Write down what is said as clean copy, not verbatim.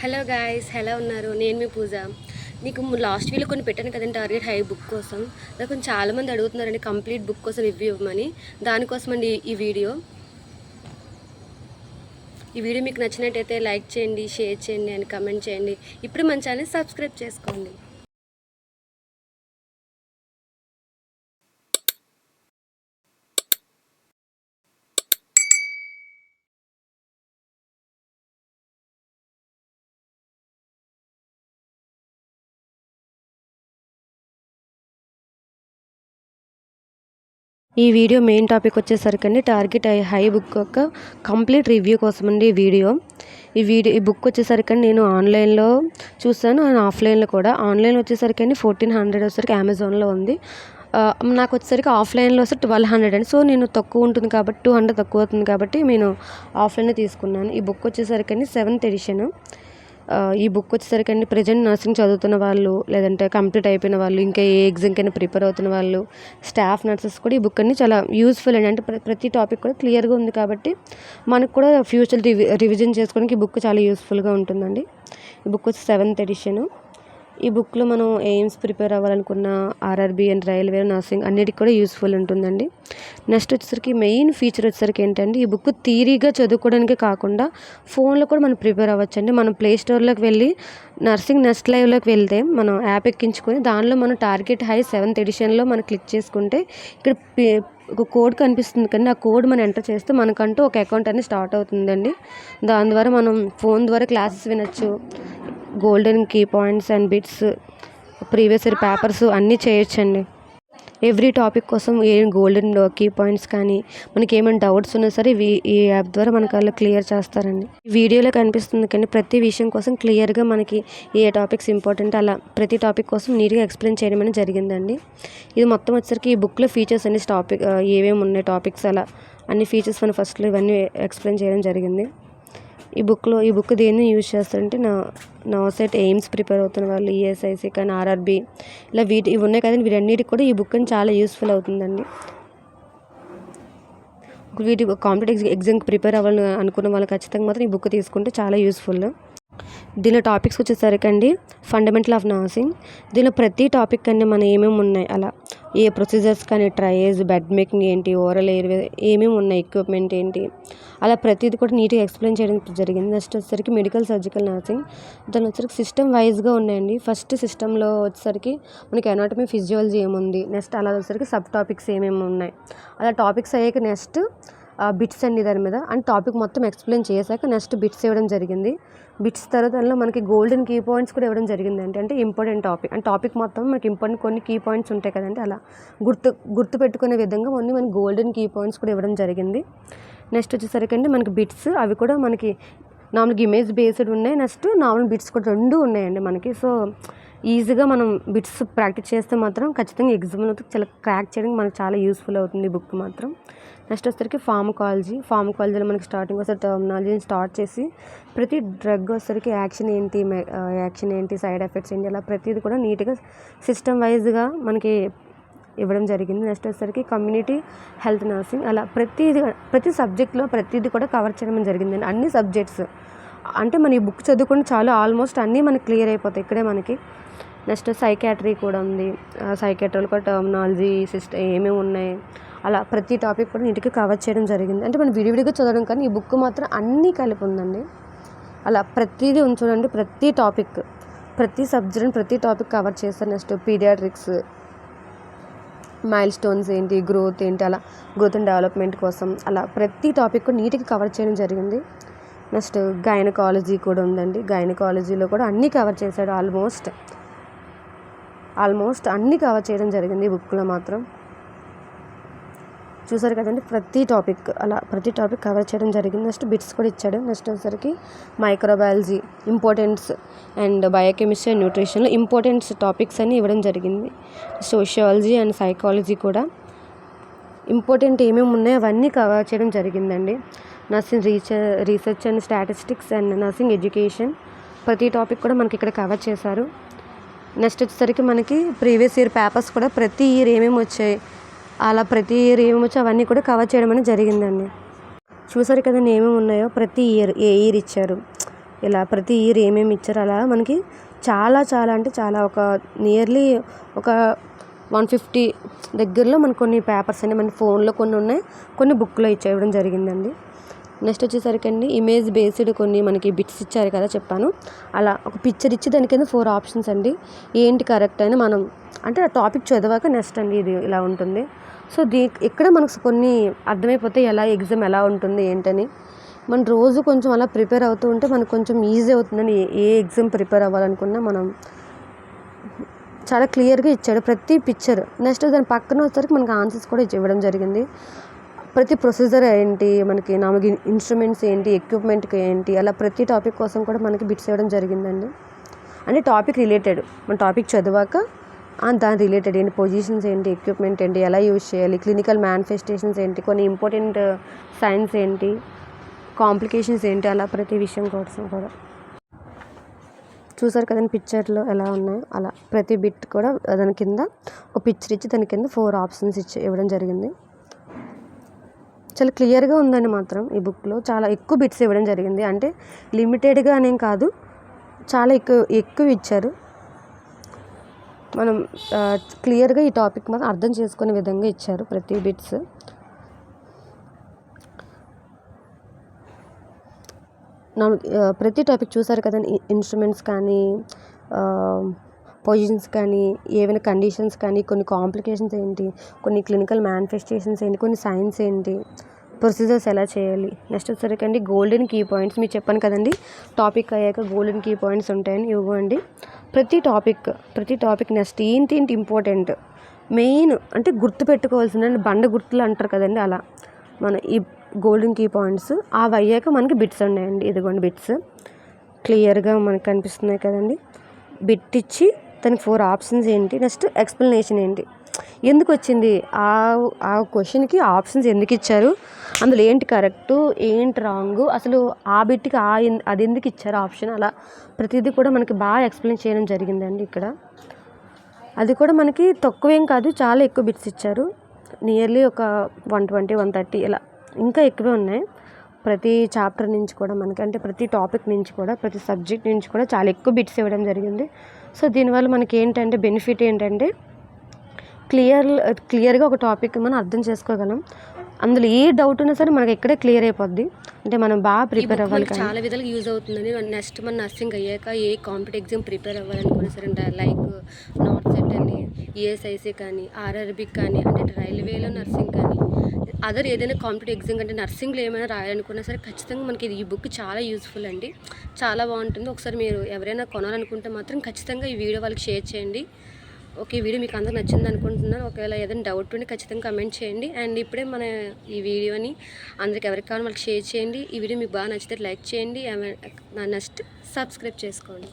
Hello guys, ఎలా ఉన్నారు? నేను మీ పూజ. నీకు లాస్ట్ వీలో కొన్ని పెట్టాను కదండి టార్గెట్ హై బుక్ కోసం. నాకు కొంచెం చాలామంది అడుగుతున్నారండి కంప్లీట్ బుక్ కోసం రివ్యూ ఇవ్వమని. దానికోసం అండి ఈ వీడియో మీకు నచ్చినట్టయితే లైక్ చేయండి, షేర్ చేయండి అండ్ కమెంట్ చేయండి. ఇప్పుడు మన ఛానల్ సబ్స్క్రైబ్ చేసుకోండి. ఈ వీడియో మెయిన్ టాపిక్ వచ్చేసరికి టార్గెట్ హై బుక్ యొక్క కంప్లీట్ రివ్యూ కోసం అండి ఈ బుక్ వచ్చేసరికి నేను ఆన్లైన్లో చూసాను అండ్ ఆఫ్లైన్లో కూడా. ఆన్లైన్లో వచ్చేసరికి 1400 వచ్చేసరికి అమెజాన్లో ఉంది. నాకు వచ్చేసరికి ఆఫ్లైన్లో వస్తే 1200 అండి. సో నేను తక్కువ ఉంటుంది కాబట్టి 200 తక్కువ అవుతుంది కాబట్టి నేను ఆఫ్లైన్లో తీసుకున్నాను. ఈ బుక్ వచ్చేసరికి 7th ఎడిషన్. ఈ బుక్ వచ్చేసరికి ప్రజెంట్ నర్సింగ్ చదువుతున్న వాళ్ళు, లేదంటే కంప్లీట్ అయిపోయిన వాళ్ళు, ఇంకా ఏ ఎగ్జామ్కైనా ప్రిపేర్ అవుతున్న వాళ్ళు, స్టాఫ్ నర్సెస్ కూడా ఈ బుక్ చాలా యూస్ఫుల్ అండి. అంటే ప్రతి టాపిక్ కూడా క్లియర్గా ఉంది కాబట్టి మనకు కూడా ఫ్యూచర్ రివిజన్ చేసుకోవడానికి ఈ బుక్ చాలా యూస్ఫుల్గా ఉంటుందండి. ఈ బుక్ వచ్చి 7th ఎడిషన్. ఈ బుక్లో మనం ఎయిమ్స్ ప్రిపేర్ అవ్వాలనుకున్న ఆర్ఆర్బీ అండ్ రైల్వే, నర్సింగ్ అన్నిటికి కూడా యూస్ఫుల్ ఉంటుందండి. నెక్స్ట్ వచ్చేసరికి మెయిన్ ఫీచర్ వచ్చేసరికి ఏంటంటే ఈ బుక్ థియరీగా చదువుకోవడానికే కాకుండా ఫోన్లో కూడా మనం ప్రిపేర్ అవ్వచ్చండి. మనం ప్లే స్టోర్లోకి వెళ్ళి నర్సింగ్ నెక్స్ట్ లైవ్లోకి వెళ్తే మనం యాప్ ఎక్కించుకొని దానిలో మనం టార్గెట్ హై 7th ఎడిషన్లో మనం క్లిక్ చేసుకుంటే ఇక్కడ ఒక కోడ్ కనిపిస్తుంది కానీ ఆ కోడ్ మనం ఎంటర్ చేస్తే మనకంటూ ఒక అకౌంట్ అనేది స్టార్ట్ అవుతుందండి. దాని ద్వారా మనం ఫోన్ ద్వారా క్లాసెస్ వినొచ్చు. Golden key points and bits, previous year papers అన్నీ చేయొచ్చండి. ఎవ్రీ టాపిక్ కోసం గోల్డెన్ కీ పాయింట్స్ కానీ మనకి ఏమైనా డౌట్స్ ఉన్నా సరే ఈ యాప్ ద్వారా మనకు అలా క్లియర్ చేస్తారండి. వీడియోలో కనిపిస్తుంది కానీ ప్రతి విషయం కోసం క్లియర్గా మనకి ఏ టాపిక్స్ ఇంపార్టెంట్ అలా ప్రతి టాపిక్ కోసం నీట్గా ఎక్స్ప్లెయిన్ చేయడం అనేది జరిగిందండి. ఇది మొత్తం వచ్చేసరికి ఈ బుక్లో ఫీచర్స్ అన్ని ఏమేమి ఉన్నాయి టాపిక్స్ అలా అన్ని ఫీచర్స్ మనం ఫస్ట్లో ఇవన్నీ ఎక్స్ప్లెయిన్ చేయడం జరిగింది. ఈ బుక్ దేన్ని యూజ్ చేస్తారంటే నవసెట్ ఎయిమ్స్ ప్రిపేర్ అవుతున్న వాళ్ళు, ఈఎస్ఐసి కానీ ఆర్ఆర్బీ ఇలా ఇవి ఉన్నాయి కదండి. వీటన్నిటికి కూడా ఈ బుక్ అని చాలా యూస్ఫుల్ అవుతుందండి. కాంపిటేటివ్ ఎగ్జామ్కి ప్రిపేర్ అవ్వాలని అనుకున్న వాళ్ళు ఖచ్చితంగా మాత్రం ఈ బుక్ తీసుకుంటే చాలా యూస్ఫుల్. దీనిలో టాపిక్స్ వచ్చేసరికి ఫండమెంటల్ ఆఫ్ నర్సింగ్. దీనిలో ప్రతి టాపిక్ అన్నీ మనం ఏమేమి ఉన్నాయి అలా ఏ ప్రొసీజర్స్ కానీ ట్రయేజ్, బెడ్ మేకింగ్ ఏంటి, ఓరల్ ఎయిర్వే ఏమేమి ఉన్నాయి, ఎక్విప్మెంట్ ఏంటి అలా ప్రతిదీ కూడా నీట్గా ఎక్స్ప్లెయిన్ చేయడం జరిగింది. నెక్స్ట్ వచ్చేసరికి మెడికల్ సర్జికల్ నర్సింగ్. దాని వచ్చేసరికి సిస్టమ్ వైజ్గా ఉన్నాయండి. ఫస్ట్ సిస్టంలో వచ్చేసరికి మనకి అనాటమీ, ఫిజియాలజీ ఏముంది, నెక్స్ట్ అలా వచ్చేసరికి సబ్ టాపిక్స్ ఏమేమి ఉన్నాయి అలా టాపిక్స్ అయ్యాక నెక్స్ట్ బిట్స్ అండి దాని మీద అండ్ టాపిక్ మొత్తం ఎక్స్ప్లెయిన్ చేశాక నెక్స్ట్ బిట్స్ ఇవ్వడం జరిగింది. బిట్స్ తర్వాత దానిలో మనకి గోల్డెన్ కీ పాయింట్స్ కూడా ఇవ్వడం జరిగిందండి. అంటే ఇంపార్టెంట్ టాపిక్ అండ్ టాపిక్ మొత్తం మనకి ఇంపార్టెంట్ కొన్ని కీ పాయింట్స్ ఉంటాయి కదండి, అలా గుర్తు పెట్టుకునే విధంగా మనకి గోల్డెన్ కీ పాయింట్స్ కూడా ఇవ్వడం జరిగింది. నెక్స్ట్ వచ్చేసరికి మనకి బిట్స్ అవి కూడా మనకి నార్మల్గా ఇమేజ్ బేస్డ్ ఉన్నాయి. నెక్స్ట్ నార్మల్ బిట్స్ కూడా 2 ఉన్నాయండి మనకి. సో ఈజీగా మనం బిట్స్ ప్రాక్టీస్ చేస్తే మాత్రం ఖచ్చితంగా ఎగ్జామ్లో చాలా క్రాక్ చేయడానికి మనకు చాలా యూస్ఫుల్ అవుతుంది ఈ బుక్ మాత్రం. నెక్స్ట్ వచ్చేసరికి ఫార్మకాలజీలో మనకి స్టార్టింగ్ వస్తే టర్మినాలజీని స్టార్ట్ చేసి ప్రతి డ్రగ్ వచ్చేసరికి యాక్షన్ ఏంటి, సైడ్ ఎఫెక్ట్స్ ఏంటి అలా ప్రతిదీ కూడా నీట్గా సిస్టమ్ వైజ్గా మనకి ఇవ్వడం జరిగింది. నెక్స్ట్ వచ్చేసరికి కమ్యూనిటీ హెల్త్ నర్సింగ్ అలా ప్రతి సబ్జెక్ట్లో ప్రతిదీ కూడా కవర్ చేయడం జరిగిందండి. అన్ని సబ్జెక్ట్స్ అంటే మన ఈ బుక్ చదువుకుంటే చాలా ఆల్మోస్ట్ అన్నీ మనకి క్లియర్ అయిపోతాయి ఇక్కడే మనకి. నెక్స్ట్ సైకాట్రీ కూడా ఉంది. సైకాట్రీలో కూడా టర్మినాలజీ ఏమేమి ఉన్నాయి అలా ప్రతి టాపిక్ కూడా నీట్గా కవర్ చేయడం జరిగింది. అంటే మనం విడివిడిగా చదవడం కానీ ఈ బుక్ మాత్రం అన్నీ కలిపి ఉందండి. అలా ప్రతిదీ చూడండి, ప్రతి టాపిక్ ప్రతి సబ్జెక్ట్ ప్రతి టాపిక్ కవర్ చేస్తారు. నెక్స్ట్ పీడియాట్రిక్స్, మైల్ స్టోన్స్ ఏంటి, గ్రోత్ ఏంటి అలా గ్రోత్ అండ్ డెవలప్మెంట్ కోసం అలా ప్రతి టాపిక్ కూడా నీట్గా కవర్ చేయడం జరిగింది. నెక్స్ట్ గైనకాలజీ కూడా ఉందండి. గైనకాలజీలో కూడా అన్నీ కవర్ చేశాడు. ఆల్మోస్ట్ అన్నీ కవర్ చేయడం జరిగింది ఈ బుక్లో మాత్రం. చూసారు కదండి, ప్రతి టాపిక్ కవర్ చేయడం జరిగింది. నెక్స్ట్ బిట్స్ కూడా ఇచ్చాడు. నెక్స్ట్ వచ్చేసరికి microbiology importance and biochemistry and న్యూట్రిషన్లో ఇంపార్టెన్స్ టాపిక్స్ అన్నీ ఇవ్వడం జరిగింది. సోషియాలజీ అండ్ సైకాలజీ కూడా ఇంపార్టెంట్ ఏమేమి ఉన్నాయో అవన్నీ కవర్ చేయడం జరిగిందండి. Nursing research and statistics and nursing education ప్రతి టాపిక్ కూడా మనకి ఇక్కడ కవర్ చేశారు. నెక్స్ట్ వచ్చేసరికి మనకి ప్రీవియస్ ఇయర్ పేపర్స్ కూడా ప్రతి ఇయర్ ఏమేమి వచ్చాయి అలా ప్రతి ఇయర్ ఏమేమి వచ్చాయి అవన్నీ కూడా కవర్ చేయడం అనేది జరిగిందండి. చూసారు కదండి ఏమేమి ఉన్నాయో ప్రతి ఇయర్ ఏ ఇయర్ ఇచ్చారు, ఇలా ప్రతి ఇయర్ ఏమేమి ఇచ్చారు అలా మనకి చాలా చాలా అంటే చాలా ఒక నియర్లీ ఒక 150 దగ్గరలో మనకు కొన్ని పేపర్స్ అండి మన ఫోన్లో కొన్ని ఉన్నాయి, కొన్ని బుక్లో ఇచ్చేయడం జరిగిందండి. నెక్స్ట్ వచ్చేసరికి అండి ఇమేజ్ బేస్డ్ కొన్ని మనకి బిట్స్ ఇచ్చారు కదా చెప్పాను, అలా ఒక పిక్చర్ ఇచ్చి దాని కింద 4 ఆప్షన్స్ అండి, ఏంటి కరెక్ట్ అని మనం అంటే ఆ టాపిక్ చదివాక నెక్స్ట్ అండి ఇది ఇలా ఉంటుంది. సో ఇక్కడ మనకు కొన్ని అర్థమైపోతే ఎలా ఎగ్జామ్ ఎలా ఉంటుంది ఏంటని. మనం రోజు కొంచెం అలా ప్రిపేర్ అవుతూ ఉంటే మనకు కొంచెం ఈజీ అవుతుందని ఏ ఎగ్జామ్ ప్రిపేర్ అవ్వాలనుకున్నా మనం చాలా క్లియర్గా ఇచ్చాడు ప్రతి పిక్చర్. నెక్స్ట్ దాని పక్కన వచ్చేసరికి మనకు ఆన్సర్స్ కూడా ఇవ్వడం జరిగింది. ప్రతి ప్రొసీజర్ ఏంటి, మనకి నాలుగు ఇన్స్ట్రుమెంట్స్ ఏంటి, ఎక్విప్మెంట్కి ఏంటి, అలా ప్రతి టాపిక్ కోసం కూడా మనకి బిట్స్ ఇవ్వడం జరిగిందండి. అంటే టాపిక్ రిలేటెడ్ మన టాపిక్ చదివాక దాని రిలేటెడ్ ఏంటి, పొజిషన్స్ ఏంటి, ఎక్విప్మెంట్ ఏంటి, ఎలా యూజ్ చేయాలి, క్లినికల్ మేనిఫెస్టేషన్స్ ఏంటి, కొన్ని ఇంపార్టెంట్ సైన్స్ ఏంటి, కాంప్లికేషన్స్ ఏంటి, అలా ప్రతి విషయం కోసం కూడా చూసారు కదండి పిక్చర్లో ఎలా ఉన్నాయో అలా ప్రతి బిట్ కూడా దాని కింద ఒక పిక్చర్ ఇచ్చి దాని కింద 4 ఆప్షన్స్ ఇవ్వడం జరిగింది. చాలా క్లియర్గా ఉందండి మాత్రం ఈ బుక్లో చాలా ఎక్కువ బిట్స్ ఇవ్వడం జరిగింది. అంటే లిమిటెడ్గా అనేం కాదు, చాలా ఎక్కువ ఇచ్చారు. మనం క్లియర్గా ఈ టాపిక్ మాత్రం అర్థం చేసుకునే విధంగా ఇచ్చారు ప్రతి బిట్స్. ప్రతి టాపిక్ చూసారు కదండి, ఇన్స్ట్రుమెంట్స్ కానీ పొజిషన్స్ కానీ ఏవైనా కండిషన్స్ కానీ కొన్ని కాంప్లికేషన్స్ ఏంటి, కొన్ని క్లినికల్ మేనిఫెస్టేషన్స్ ఏంటి, కొన్ని సైన్స్ ఏంటి, ప్రొసీజర్స్ ఎలా చేయాలి. నెక్స్ట్ వచ్చేసరికి అండి గోల్డెన్ కీ పాయింట్స్ మీకు చెప్పాను కదండి టాపిక్ అయ్యాక గోల్డెన్ కీ పాయింట్స్ ఉంటాయని ఇవ్వండి. ప్రతి టాపిక్ నెక్స్ట్ ఏంటి ఇంపార్టెంట్ మెయిన్ అంటే గుర్తు పెట్టుకోవాల్సిన బండ గుర్తులు అంటారు కదండి, అలా మన ఈ గోల్డెన్ కీ పాయింట్స్ అవి అయ్యాక మనకి బిట్స్ ఉన్నాయండి. ఇదిగోండి బిట్స్ క్లియర్గా మనకు కనిపిస్తున్నాయి కదండి. బిట్ ఇచ్చి దానికి 4 ఆప్షన్స్ ఏంటి, నెక్స్ట్ ఎక్స్ప్లెనేషన్ ఏంటి, ఎందుకు వచ్చింది ఆ క్వశ్చన్కి ఆప్షన్స్ ఎందుకు ఇచ్చారు, అందులో ఏంటి కరెక్టు ఏంటి రాంగు, అసలు ఆ బిట్కి అది ఎందుకు ఇచ్చారు ఆప్షన్, అలా ప్రతిదీ కూడా మనకి బాగా ఎక్స్ప్లెయిన్ చేయడం జరిగిందండి ఇక్కడ. అది కూడా మనకి తక్కువేం కాదు, చాలా ఎక్కువ బిట్స్ ఇచ్చారు. నియర్లీ ఒక 120, 130 ఇలా ఇంకా ఎక్కువే ఉన్నాయి. ప్రతి చాప్టర్ నుంచి కూడా మనకి అంటే ప్రతి టాపిక్ నుంచి కూడా ప్రతి సబ్జెక్ట్ నుంచి కూడా చాలా ఎక్కువ బిట్స్ ఇవ్వడం జరిగింది. సో దీనివల్ల మనకి ఏంటంటే బెనిఫిట్ ఏంటంటే క్లియర్గా ఒక టాపిక్ మనం అర్థం చేసుకోగలం. అందులో ఏ డౌట్ ఉన్నా సరే మనకి ఇక్కడే క్లియర్ అయిపోద్ది. అంటే మనం బాగా ప్రిపేర్ అవ్వాలి. చాలా విధాలుగా యూజ్ అవుతుందండి. నెక్స్ట్ మన నర్సింగ్ అయ్యాక ఏ కాంపిటేటివ్ ఎగ్జామ్ ప్రిపేర్ అవ్వాలనుకున్నా సరే లైక్ నార్త్ సెట్ అని, ఈఎస్ఐసి కానీ, ఆర్ఆర్బి కానీ, అంటే రైల్వేలో నర్సింగ్ కానీ, అదర్ ఏదైనా కాంపిటేటివ్ ఎగ్జామ్ అంటే నర్సింగ్లో ఏమైనా రాయాలనుకున్నా సరే ఖచ్చితంగా మనకి ఈ బుక్ చాలా యూస్ఫుల్ అండి, చాలా బాగుంటుంది. ఒకసారి మీరు ఎవరైనా కొనాలనుకుంటే మాత్రం ఖచ్చితంగా ఈ వీడియో వాళ్ళకి షేర్ చేయండి. ఓకే, వీడియో మీకు అందరూ నచ్చింది అనుకుంటున్నాను. ఒకవేళ ఏదైనా డౌట్ ఉంటే ఖచ్చితంగా కమెంట్ చేయండి. అండ్ ఇప్పుడే మన ఈ వీడియోని అందరికి ఎవరికి కావాలో వాళ్ళకి షేర్ చేయండి. ఈ వీడియో మీకు బాగా నచ్చితే లైక్ చేయండి, నెక్స్ట్ సబ్స్క్రైబ్ చేసుకోండి.